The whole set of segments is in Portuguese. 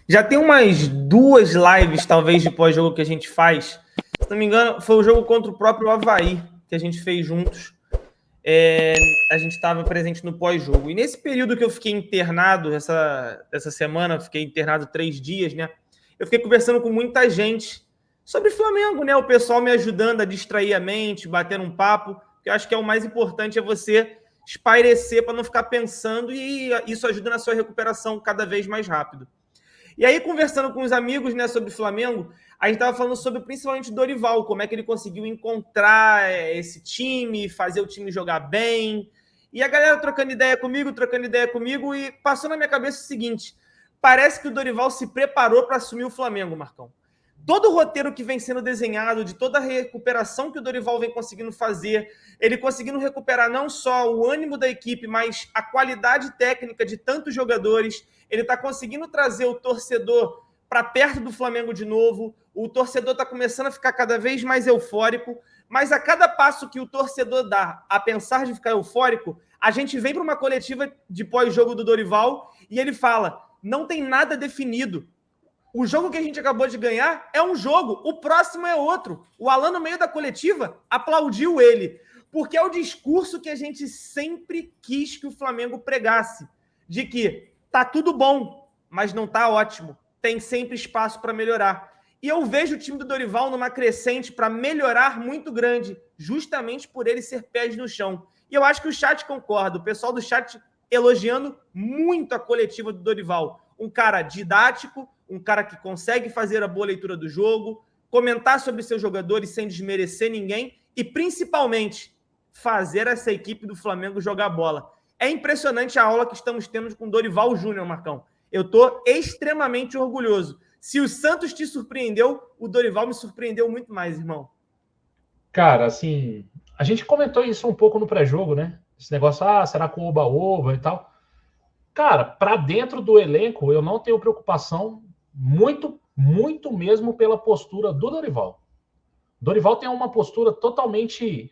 Já tem umas 2 lives, talvez, de pós-jogo que a gente faz. Se não me engano, foi o jogo contra o próprio Avaí, que a gente fez juntos. A gente estava presente no pós-jogo. E nesse período que eu fiquei internado, essa semana, fiquei internado 3 dias, né? Eu fiquei conversando com muita gente sobre Flamengo, né? O pessoal me ajudando a distrair a mente, bater um papo. Que eu acho que é o mais importante, é você espairecer para não ficar pensando, e isso ajuda na sua recuperação cada vez mais rápido. E aí, conversando com os amigos, né, sobre o Flamengo, a gente estava falando sobre principalmente o Dorival, como é que ele conseguiu encontrar esse time, fazer o time jogar bem. E a galera trocando ideia comigo, e passou na minha cabeça o seguinte: parece que o Dorival se preparou para assumir o Flamengo, Marcão. Todo o roteiro que vem sendo desenhado, de toda a recuperação que o Dorival vem conseguindo fazer, ele conseguindo recuperar não só o ânimo da equipe, mas a qualidade técnica de tantos jogadores. Ele está conseguindo trazer o torcedor para perto do Flamengo de novo. O torcedor está começando a ficar cada vez mais eufórico, mas a cada passo que o torcedor dá a pensar de ficar eufórico, a gente vem para uma coletiva de pós-jogo do Dorival e ele fala: não tem nada definido. O jogo que a gente acabou de ganhar é um jogo, o próximo é outro. O Alan, no meio da coletiva, aplaudiu ele, porque é o discurso que a gente sempre quis que o Flamengo pregasse, de que tá tudo bom, mas não tá ótimo. Tem sempre espaço para melhorar. E eu vejo o time do Dorival numa crescente para melhorar muito grande, justamente por ele ser pés no chão. E eu acho que o chat concorda, o pessoal do chat elogiando muito a coletiva do Dorival. Um cara didático, um cara que consegue fazer a boa leitura do jogo, comentar sobre seus jogadores sem desmerecer ninguém e, principalmente, fazer essa equipe do Flamengo jogar bola. É impressionante a aula que estamos tendo com Dorival Júnior, Marcão. Eu estou extremamente orgulhoso. Se o Santos te surpreendeu, o Dorival me surpreendeu muito mais, irmão. Cara, assim, a gente comentou isso um pouco no pré-jogo, né? Esse negócio, será com oba-oba e tal. Cara, para dentro do elenco, eu não tenho preocupação muito mesmo pela postura do Dorival. Dorival tem uma postura totalmente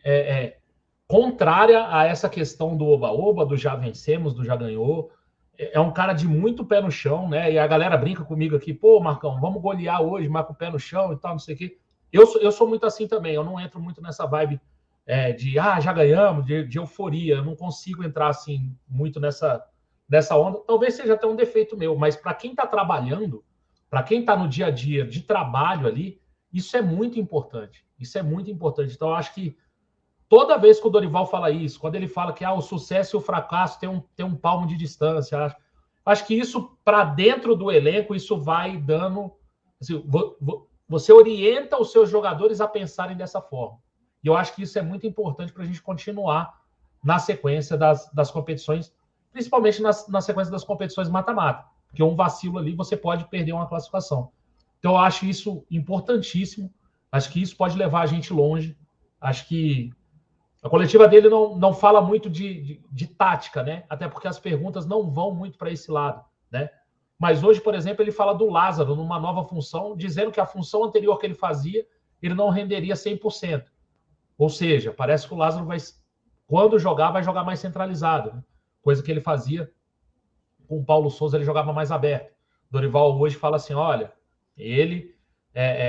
contrária a essa questão do oba-oba, do já vencemos, do já ganhou. É um cara de muito pé no chão, né? E a galera brinca comigo aqui, pô, Marcão, vamos golear hoje, mas com o pé no chão e tal, não sei o quê. Eu sou muito assim também, eu não entro muito nessa vibe de já ganhamos, de euforia. Eu não consigo entrar assim muito nessa onda. Talvez seja até um defeito meu, mas para quem está trabalhando, para quem está no dia a dia de trabalho ali, isso é muito importante. Isso é muito importante. Então, eu acho que toda vez que o Dorival fala isso, quando ele fala que o sucesso e o fracasso tem um palmo de distância, acho que isso, para dentro do elenco, isso vai dando. Assim, você orienta os seus jogadores a pensarem dessa forma. E eu acho que isso é muito importante para a gente continuar na sequência das competições, principalmente na sequência das competições mata-mata, porque um vacilo ali você pode perder uma classificação. Então, eu acho isso importantíssimo. Acho que isso pode levar a gente longe. Acho que a coletiva dele não fala muito de tática, né? Até porque as perguntas não vão muito para esse lado, né? Mas hoje, por exemplo, ele fala do Lázaro numa nova função, dizendo que a função anterior que ele fazia, ele não renderia 100%. Ou seja, parece que o Lázaro quando jogar, vai jogar mais centralizado, né? Coisa que ele fazia com o Paulo Souza, ele jogava mais aberto. Dorival hoje fala assim, olha, ele,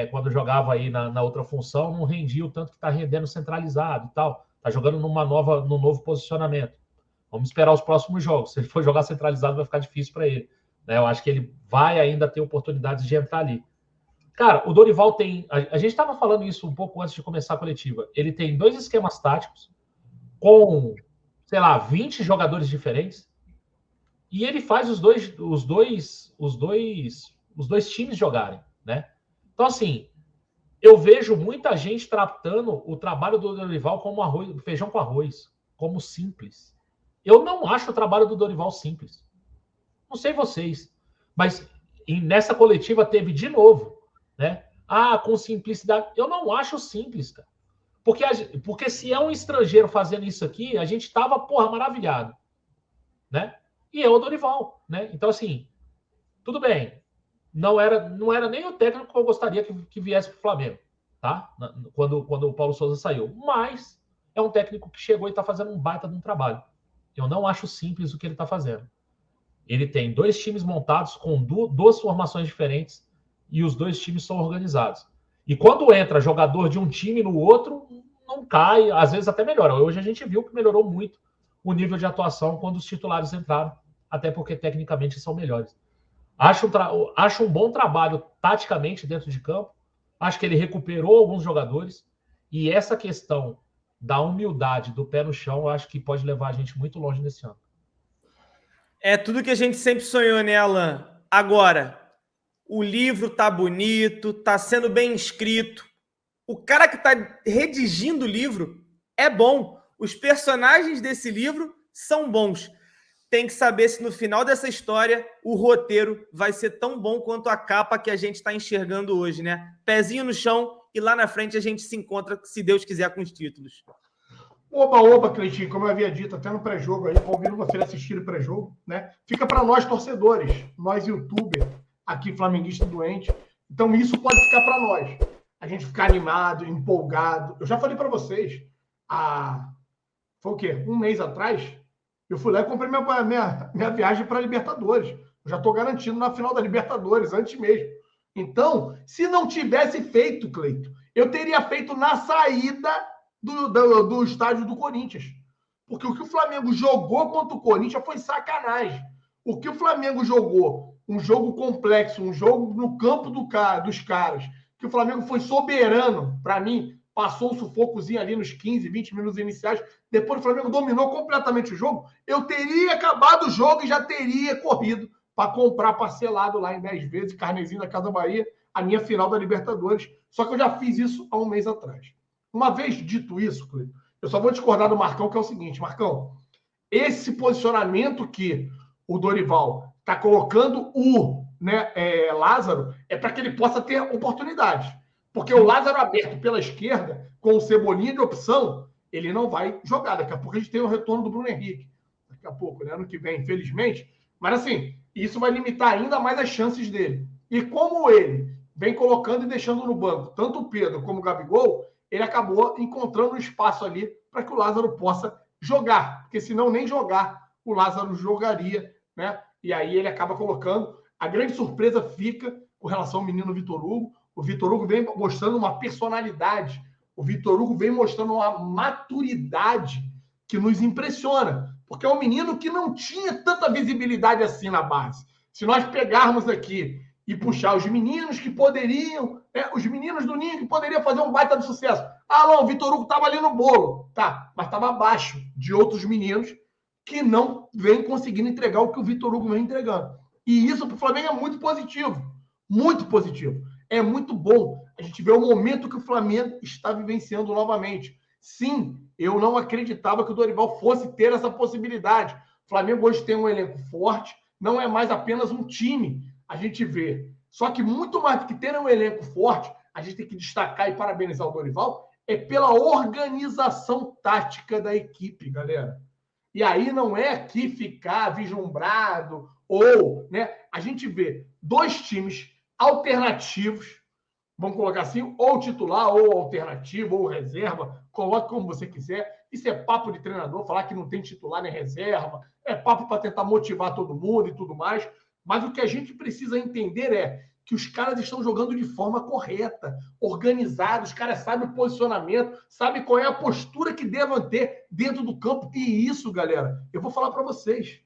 quando jogava aí na outra função, não rendia o tanto que está rendendo centralizado e tal. Está jogando num novo posicionamento. Vamos esperar os próximos jogos. Se ele for jogar centralizado, vai ficar difícil para ele. Né? Eu acho que ele vai ainda ter oportunidades de entrar ali. Cara, o Dorival tem... A gente estava falando isso um pouco antes de começar a coletiva. Ele tem 2 esquemas táticos com, sei lá, 20 jogadores diferentes. E ele faz os dois times jogarem, né? Então, assim, eu vejo muita gente tratando o trabalho do Dorival como feijão com arroz, como simples. Eu não acho o trabalho do Dorival simples. Não sei vocês, mas nessa coletiva teve de novo, né? Com simplicidade. Eu não acho simples, cara. Porque se é um estrangeiro fazendo isso aqui, a gente tava, maravilhado, né? E é o Dorival, né? Então, assim, tudo bem. Não era nem o técnico que eu gostaria que viesse para o Flamengo, tá? Quando o Paulo Souza saiu. Mas é um técnico que chegou e está fazendo um baita de um trabalho. Eu não acho simples o que ele está fazendo. ele tem 2 times montados com 2 formações diferentes e os 2 times são organizados. E quando entra jogador de um time no outro, não cai, às vezes até melhora. Hoje a gente viu que melhorou muito o nível de atuação quando os titulares entraram, até porque tecnicamente são melhores. Acho um bom trabalho taticamente dentro de campo, acho que ele recuperou alguns jogadores, e essa questão da humildade, do pé no chão, eu acho que pode levar a gente muito longe nesse ano. É tudo que a gente sempre sonhou, né, Alan? Agora, o livro tá bonito, tá sendo bem escrito. O cara que tá redigindo o livro é bom. Os personagens desse livro são bons. Tem que saber se no final dessa história o roteiro vai ser tão bom quanto a capa que a gente está enxergando hoje, né? Pezinho no chão e lá na frente a gente se encontra, se Deus quiser, com os títulos. Oba, Cleitinho, como eu havia dito até no pré-jogo aí, convido você a assistir o pré-jogo, né? Fica para nós torcedores, nós youtubers, aqui flamenguista doente. Então isso pode ficar para nós. A gente ficar animado, empolgado. Eu já falei para vocês, foi o quê? Um mês atrás, eu fui lá e comprei minha viagem para a Libertadores. Eu já estou garantindo na final da Libertadores, antes mesmo. Então, se não tivesse feito, Cleito, eu teria feito na saída do estádio do Corinthians. Porque o que o Flamengo jogou contra o Corinthians foi sacanagem. O que o Flamengo jogou, um jogo complexo, um jogo no campo dos caras, que o Flamengo foi soberano, para mim, passou um sufocozinho ali nos 15, 20 minutos iniciais, depois o Flamengo dominou completamente o jogo, eu teria acabado o jogo e já teria corrido para comprar parcelado lá em 10 vezes, carnezinho da Casa Bahia, a minha final da Libertadores. Só que eu já fiz isso há um mês atrás. Uma vez dito isso, Cleiton, eu só vou discordar do Marcão, que é o seguinte, Marcão, esse posicionamento que o Dorival está colocando Lázaro é para que ele possa ter oportunidade. Porque o Lázaro aberto pela esquerda, com o Cebolinha de opção, ele não vai jogar. Daqui a pouco a gente tem o retorno do Bruno Henrique. Daqui a pouco, né? Ano que vem, infelizmente. Mas assim, isso vai limitar ainda mais as chances dele. E como ele vem colocando e deixando no banco tanto o Pedro como o Gabigol, ele acabou encontrando um espaço ali para que o Lázaro possa jogar. Porque senão nem jogar o Lázaro jogaria, né? E aí ele acaba colocando. A grande surpresa fica com relação ao menino Vitor Hugo. O Vitor Hugo vem mostrando uma personalidade. O Vitor Hugo vem mostrando uma maturidade que nos impressiona. Porque é um menino que não tinha tanta visibilidade assim na base. Se nós pegarmos aqui e puxar os meninos que poderiam, os meninos do Ninho que poderiam fazer um baita de sucesso. Não, o Vitor Hugo estava ali no bolo. Tá, mas estava abaixo de outros meninos que não vêm conseguindo entregar o que o Vitor Hugo vem entregando. E isso para o Flamengo é muito positivo. Muito positivo. É muito bom a gente ver o momento que o Flamengo está vivenciando novamente. Sim, eu não acreditava que o Dorival fosse ter essa possibilidade. O Flamengo hoje tem um elenco forte, não é mais apenas um time, a gente vê. Só que muito mais do que ter um elenco forte, a gente tem que destacar e parabenizar o Dorival, é pela organização tática da equipe, galera. E aí não é aqui ficar vislumbrado ou, né? A gente vê 2 times alternativos, vamos colocar assim, ou titular, ou alternativo, ou reserva, coloque como você quiser. Isso é papo de treinador, falar que não tem titular nem reserva, é papo para tentar motivar todo mundo e tudo mais. Mas o que a gente precisa entender é que os caras estão jogando de forma correta, organizados, os caras sabem o posicionamento, sabem qual é a postura que devem ter dentro do campo. E isso, galera, eu vou falar para vocês.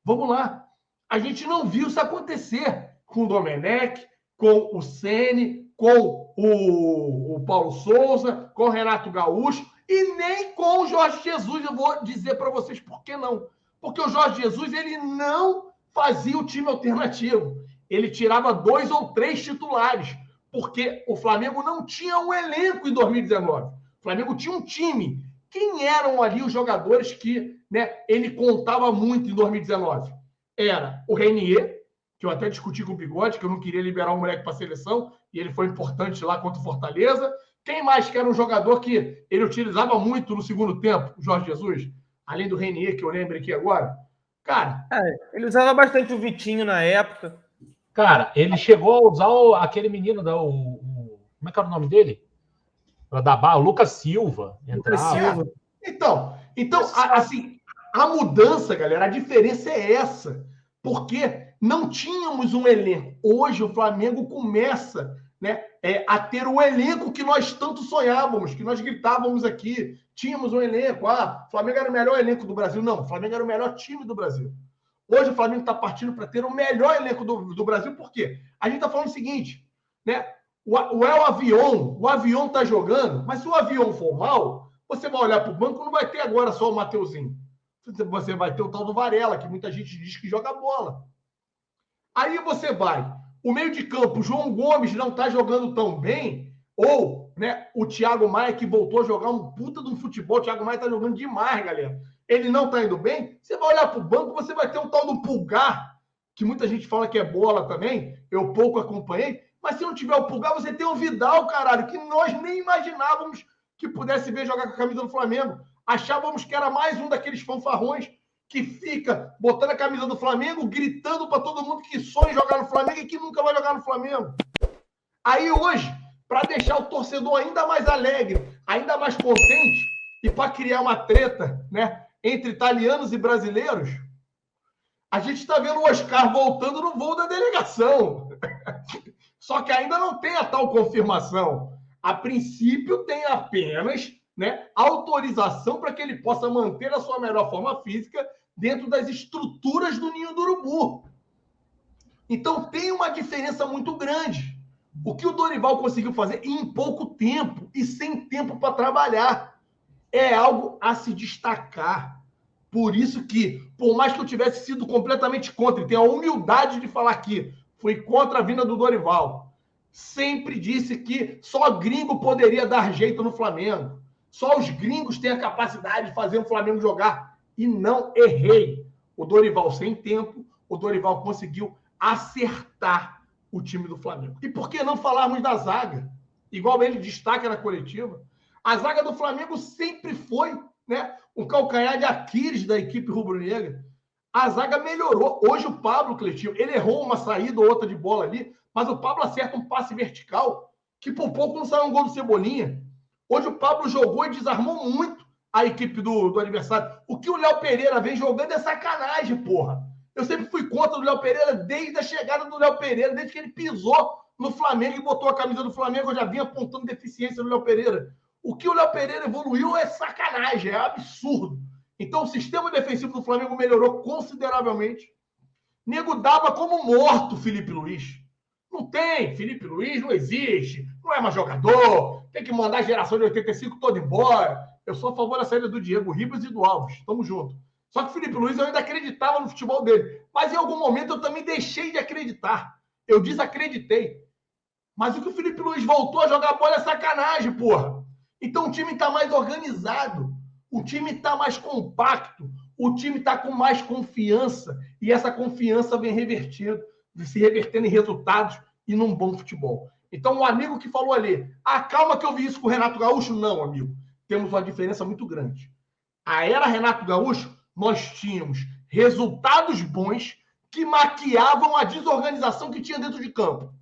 Vamos lá. A gente não viu isso acontecer com o Domenech, com o Ceni, com o Paulo Souza, com o Renato Gaúcho e nem com o Jorge Jesus. Eu vou dizer para vocês por que não. Porque o Jorge Jesus, ele não fazia o time alternativo. Ele tirava 2 ou 3 titulares, porque o Flamengo não tinha um elenco em 2019. O Flamengo tinha um time. Quem eram ali os jogadores que, né, ele contava muito em 2019? Era o Renier, que eu até discuti com o Bigode, que eu não queria liberar o moleque para a seleção, e ele foi importante lá contra o Fortaleza. Quem mais que era um jogador que ele utilizava muito no segundo tempo, o Jorge Jesus? Além do Renier, que eu lembro aqui agora. Cara... ele usava bastante o Vitinho na época. Cara, ele chegou a usar aquele menino, como é que era o nome dele? O Lucas Silva. Lucas Silva. Então assim, a mudança, galera, a diferença é essa. porque não tínhamos um elenco. Hoje o Flamengo começa, né, a ter o elenco que nós tanto sonhávamos, que nós gritávamos aqui. Tínhamos um elenco. O Flamengo era o melhor elenco do Brasil. Não, o Flamengo era o melhor time do Brasil. Hoje o Flamengo está partindo para ter o melhor elenco do Brasil. Por quê? A gente está falando o seguinte, né? O avião está jogando, mas se o avião for mal, você vai olhar para o banco, não vai ter agora só o Mateuzinho. Você vai ter o tal do Varela, que muita gente diz que joga bola. Aí você vai, o meio de campo, o João Gomes não está jogando tão bem, ou, né, o Thiago Maia, que voltou a jogar um puta de um futebol, o Thiago Maia está jogando demais, galera. Ele não está indo bem, você vai olhar para o banco, você vai ter um tal do Pulgar, que muita gente fala que é bola também, eu pouco acompanhei, mas se não tiver o Pulgar, você tem o Vidal, caralho, que nós nem imaginávamos que pudesse ver jogar com a camisa do Flamengo. Achávamos que era mais um daqueles fanfarrões que fica botando a camisa do Flamengo, gritando para todo mundo que sonha em jogar no Flamengo e que nunca vai jogar no Flamengo. Aí hoje, para deixar o torcedor ainda mais alegre, ainda mais contente, e para criar uma treta, né, entre italianos e brasileiros, a gente está vendo o Oscar voltando no voo da delegação. Só que ainda não tem a tal confirmação. A princípio, tem apenas, né, autorização para que ele possa manter a sua melhor forma física dentro das estruturas do Ninho do Urubu. Então, tem uma diferença muito grande. O que o Dorival conseguiu fazer em pouco tempo e sem tempo para trabalhar é algo a se destacar. Por isso que, por mais que eu tivesse sido completamente contra, e tenho a humildade de falar aqui, fui contra a vinda do Dorival, sempre disse que só gringo poderia dar jeito no Flamengo. Só os gringos têm a capacidade de fazer o Flamengo jogar. E não errei. O Dorival, sem tempo, o Dorival conseguiu acertar o time do Flamengo. E por que não falarmos da zaga? Igual ele destaca na coletiva. A zaga do Flamengo sempre foi, né, um calcanhar de Aquiles da equipe rubro-negra. A zaga melhorou. Hoje o Pablo, Cleitinho, ele errou uma saída ou outra de bola ali, mas o Pablo acerta um passe vertical que por pouco não saiu um gol do Cebolinha. Hoje o Pablo jogou e desarmou muito a equipe do adversário. O que o Léo Pereira vem jogando é sacanagem, porra. Eu sempre fui contra o Léo Pereira desde a chegada do Léo Pereira, desde que ele pisou no Flamengo e botou a camisa do Flamengo, eu já vinha apontando deficiência do Léo Pereira. O que o Léo Pereira evoluiu é sacanagem, é absurdo. Então o sistema defensivo do Flamengo melhorou consideravelmente. Nego dava como morto Felipe Luiz. Não tem, Felipe Luiz não existe, não é mais jogador, tem que mandar a geração de 85 toda embora. Eu sou a favor da saída do Diego Ribas e do Alves, tamo junto. Só que o Felipe Luiz eu ainda acreditava no futebol dele, mas em algum momento eu também deixei de acreditar. Eu desacreditei. Mas o que o Felipe Luiz voltou a jogar bola é sacanagem, porra. Então o time está mais organizado, o time está mais compacto, o time está com mais confiança, e essa confiança vem se revertendo em resultados e num bom futebol. Então o amigo que falou ali, calma que eu vi isso com o Renato Gaúcho, não, amigo. Temos uma diferença muito grande. A era Renato Gaúcho, nós tínhamos resultados bons que maquiavam a desorganização que tinha dentro de campo.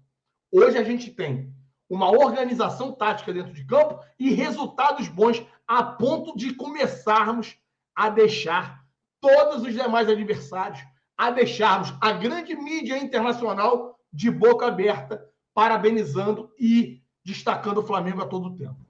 Hoje a gente tem uma organização tática dentro de campo e resultados bons a ponto de começarmos a deixar todos os demais adversários, a deixarmos a grande mídia internacional de boca aberta, parabenizando e destacando o Flamengo a todo tempo.